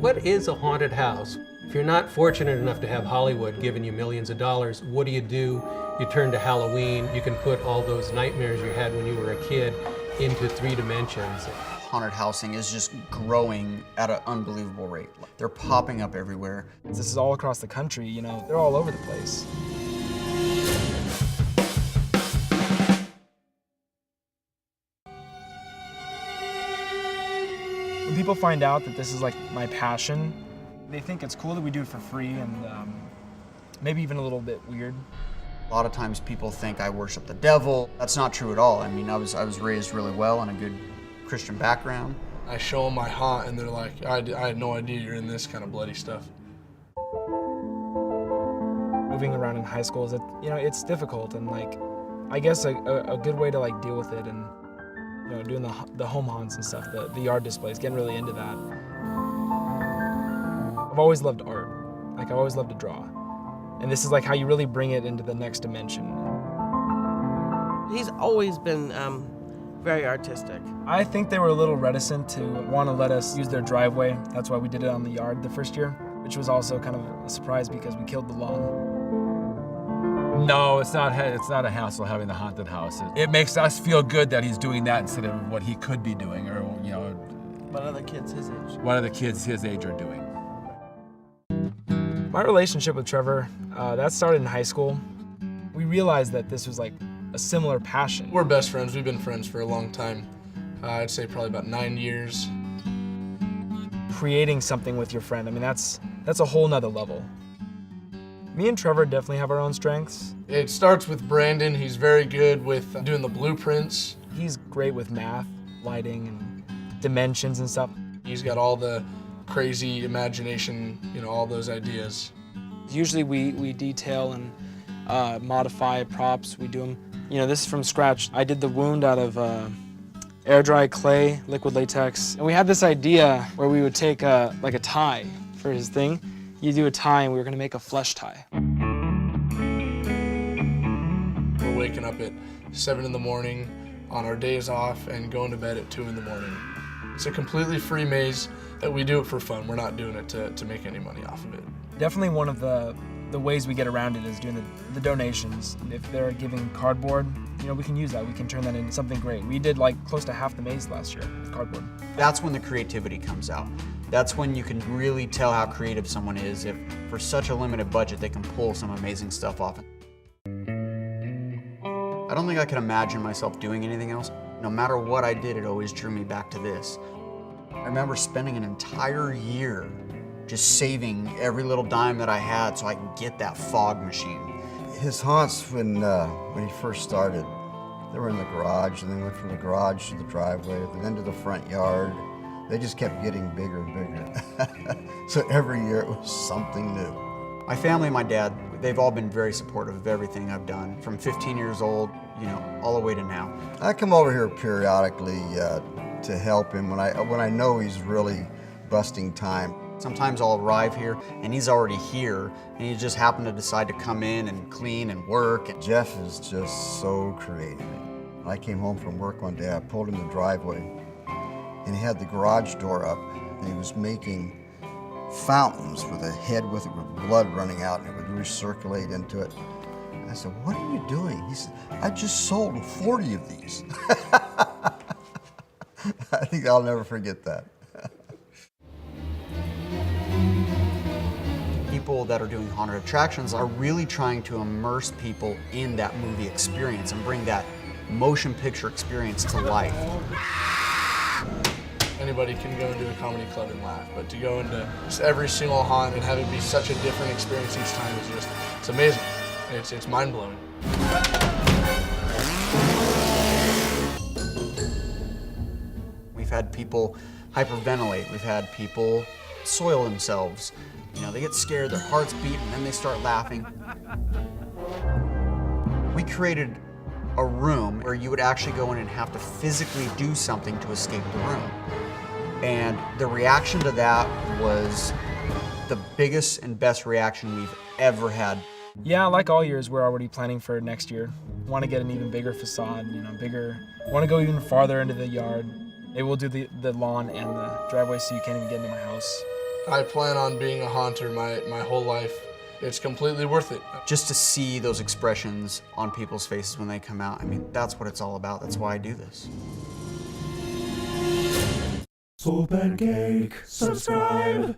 What is a haunted house? If you're not fortunate enough to have Hollywood giving you millions of dollars, what do? You turn to Halloween. You can put all those nightmares you had when you were a kid into 3 dimensions. Haunted housing is just growing at an unbelievable rate. They're popping up everywhere. This is all across the country, you know, they're all over the place. When people find out that this is like my passion, they think it's cool that we do it for free and maybe even a little bit weird. A lot of times people think I worship the devil. That's not true at all. I mean, I was raised really well in a good Christian background. I show them my haunt and they're like, I had no idea you're in this kind of bloody stuff. Moving around in high school is, you know, it's difficult, and like, I guess a good way to like deal with it, and you know, doing the home haunts and stuff, the yard displays, getting really into that. I've always loved art. Like, I've always loved to draw. And this is like how you really bring it into the next dimension. He's always been very artistic. I think they were a little reticent to want to let us use their driveway. That's why we did it on the yard the first year, which was also kind of a surprise because we killed the lawn. No, it's not a hassle having the haunted house. It makes us feel good that he's doing that instead of what he could be doing, or, you know, what other kids his age. What other kids his age are doing. My relationship with Trevor, that started in high school. We realized that this was like a similar passion. We're best friends. We've been friends for a long time. I'd say probably about 9 years. Creating something with your friend, I mean, that's a whole nother level. Me and Trevor definitely have our own strengths. It starts with Brandon. He's very good with doing the blueprints. He's great with math, lighting, and dimensions and stuff. He's got all the crazy imagination, you know, all those ideas. Usually we detail and modify props. We do them, you know, this is from scratch. I did the wound out of air dry clay, liquid latex. And we had this idea where we would take like a tie for his thing. You do a tie and we were gonna make a flesh tie. We're waking up at 7 in the morning on our days off and going to bed at 2 in the morning. It's a completely free maze that we do it for fun. We're not doing it to make any money off of it. Definitely one of the ways we get around it is doing the donations. If they're giving cardboard, you know, we can use that. We can turn that into something great. We did like close to half the maze last year with cardboard. That's when the creativity comes out. That's when you can really tell how creative someone is if for such a limited budget they can pull some amazing stuff off. I don't think I could imagine myself doing anything else. No matter what I did, it always drew me back to this. I remember spending an entire year just saving every little dime that I had so I could get that fog machine. His haunts, when he first started, they were in the garage, and then went from the garage to the driveway, then to the front yard. They just kept getting bigger and bigger. So every year it was something new. My family and my dad, they've all been very supportive of everything I've done, from 15 years old, you know, all the way to now. I come over here periodically to help him when I know he's really busting time. Sometimes I'll arrive here and he's already here, and he just happened to decide to come in and clean and work. Jeff is just so creative. When I came home from work one day, I pulled him in the driveway, and he had the garage door up, and he was making fountains with a head with it with blood running out, and it would recirculate into it. I said, "What are you doing?" He said, "I just sold 40 of these." I think I'll never forget that. People that are doing haunted attractions are really trying to immerse people in that movie experience and bring that motion picture experience to life. Anybody can go into a comedy club and laugh, but to go into just every single haunt and have it be such a different experience each time is just, it's amazing. It's mind-blowing. We've had people hyperventilate. We've had people soil themselves. You know, they get scared, their hearts beat, and then they start laughing. We created a room where you would actually go in and have to physically do something to escape the room. And the reaction to that was the biggest and best reaction we've ever had. Yeah, like all years, we're already planning for next year. Want to get an even bigger facade, you know, bigger. Want to go even farther into the yard. Maybe we'll do the lawn and the driveway so you can't even get into my house. I plan on being a haunter my whole life. It's completely worth it. Just to see those expressions on people's faces when they come out, I mean, that's what it's all about. That's why I do this. Soap and Cake, subscribe.